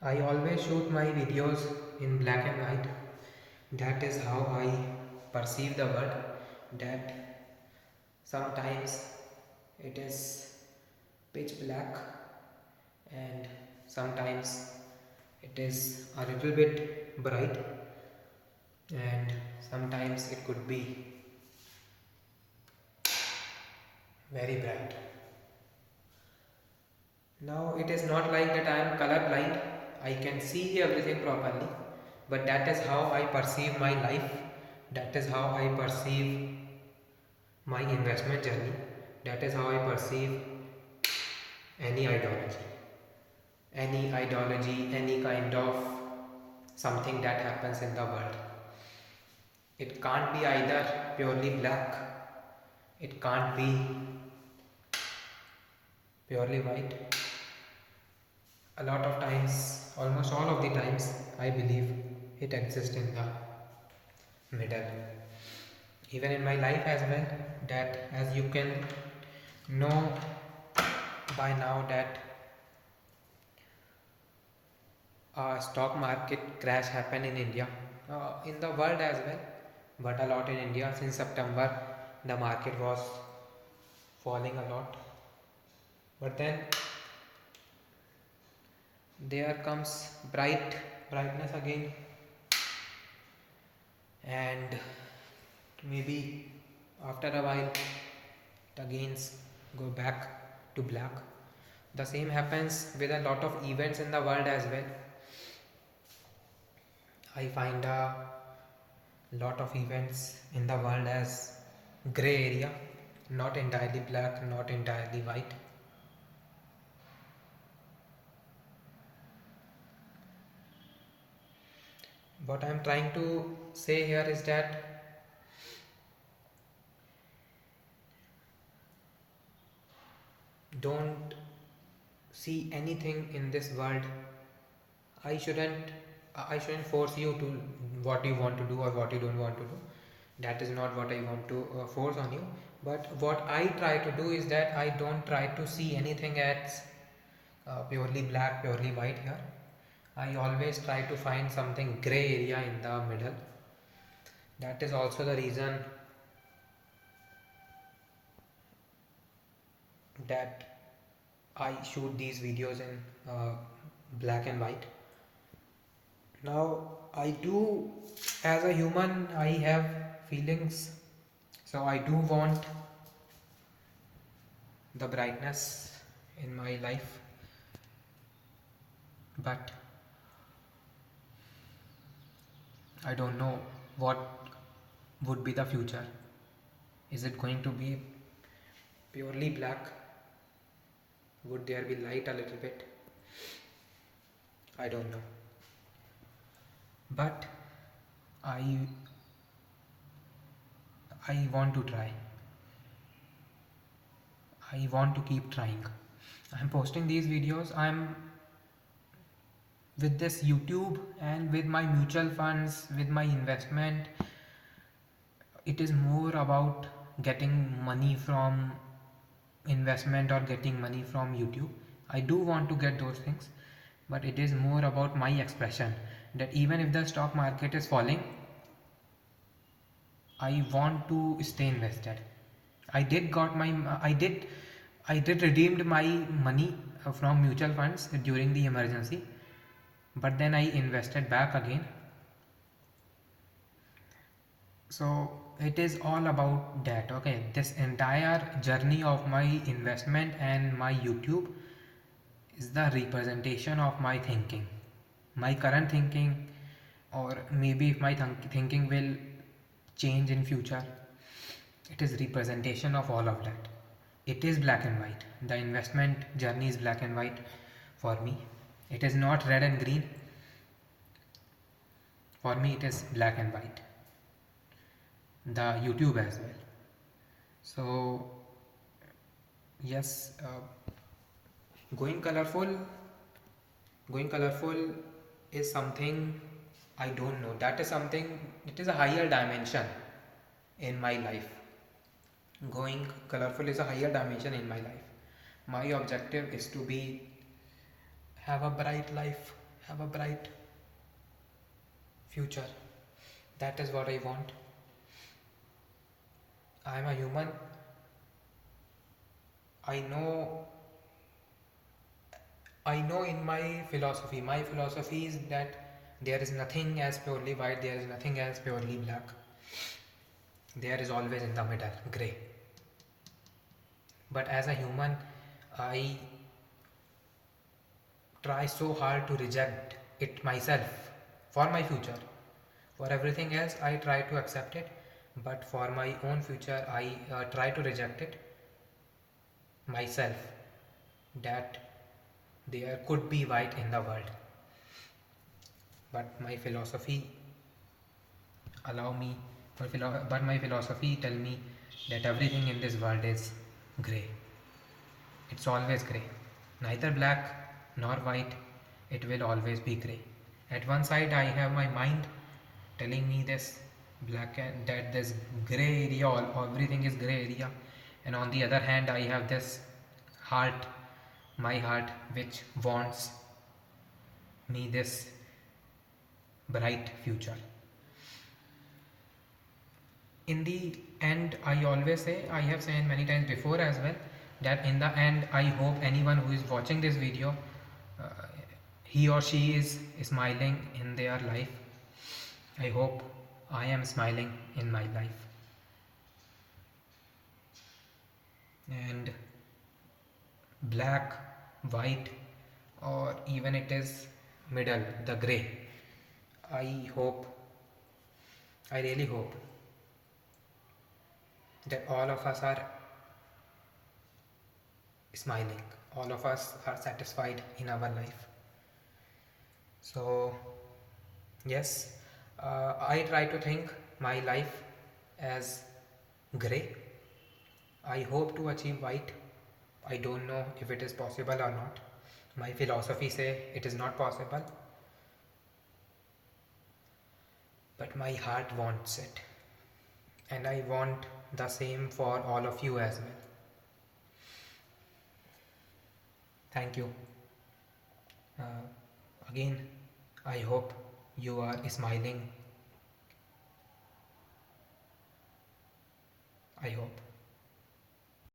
I always shoot my videos in black and white. That is how I perceive the world. That sometimes it is pitch black and sometimes it is a little bit bright and sometimes it could be very bright. Now it is not like that I am color blind. I can see everything properly, but that is how I perceive my life. That is how I perceive my investment journey. That is how I perceive any ideology. Any ideology, any kind of something that happens in the world. It can't be either purely black, it can't be purely white. A lot of times, almost all of the times, I believe it exists in the middle. Even in my life as well, that as you can know by now that a stock market crash happened in India, in the world as well, but a lot in India. Since September, the market was falling a lot. But then there comes brightness again, and maybe after a while the gains go back to black. The same happens with a lot of events in the world as well. I find a lot of events in the world as gray area, not entirely black, not entirely white. What I'm trying to say here is that don't see anything in this world. I shouldn't I shouldn't force you to what you want to do or what you don't want to do. That is not what I want to force on you. But what I try to do is that I don't try to see anything as purely black, purely white here. I always try to find something gray area in the middle. That is also the reason that I shoot these videos in black and white. Now, I do, as a human, I have feelings, so I do want the brightness in my life, but I don't know what would be the future. Is it going to be purely black? Would there be light a little bit? I don't know. But I I want to try. I want to keep trying. I'm posting these videos. I'm with this YouTube and with my mutual funds, with my investment. It is more about getting money from investment or getting money from YouTube. I do want to get those things, but it is more about my expression that even if the stock market is falling, I want to stay invested. I did got my I did redeemed my money from mutual funds during the emergency, but then I invested back again. So it is all about that. Okay, this entire journey of my investment and my YouTube is the representation of my thinking, my current thinking, or maybe if my thinking will change in future. It is representation of all of that. It is black and white. The investment journey is black and white for me. It is not red and green. For me it is black and white. The YouTube as well. So yes, going colorful going colorful is something I don't know. That is something, it is a higher dimension in my life. Going colorful is a higher dimension in my life. My objective is to be have a bright life, have a bright future. That is what I want. I am a human. I know in my philosophy is that there is nothing as purely white, there is nothing as purely black. There is always in the middle, grey. But as a human, I try so hard to reject it myself for my future. For everything else, I try to accept it, but for my own future, I try to reject it myself, that there could be white in the world. But my philosophy allow me, but my philosophy tell me that everything in this world is grey. It's always grey, neither black nor white. It will always be grey. At one side I have my mind telling me this black and that this gray area, all everything is gray area, and on the other hand I have this heart, my heart, which wants me this bright future. In the end, I always say, I have said many times before as well, that in the end I hope anyone who is watching this video, uh, he or she is smiling in their life. I hope I am smiling in my life. And black, white, or even it is middle, the grey, I hope, I really hope that all of us are smiling, all of us are satisfied in our life. So yes, I try to think my life as grey. I hope to achieve white. I don't know if it is possible or not. My philosophy say it is not possible, but my heart wants it, and I want the same for all of you as well. Thank you. Uh, Again, I hope you are smiling. I hope.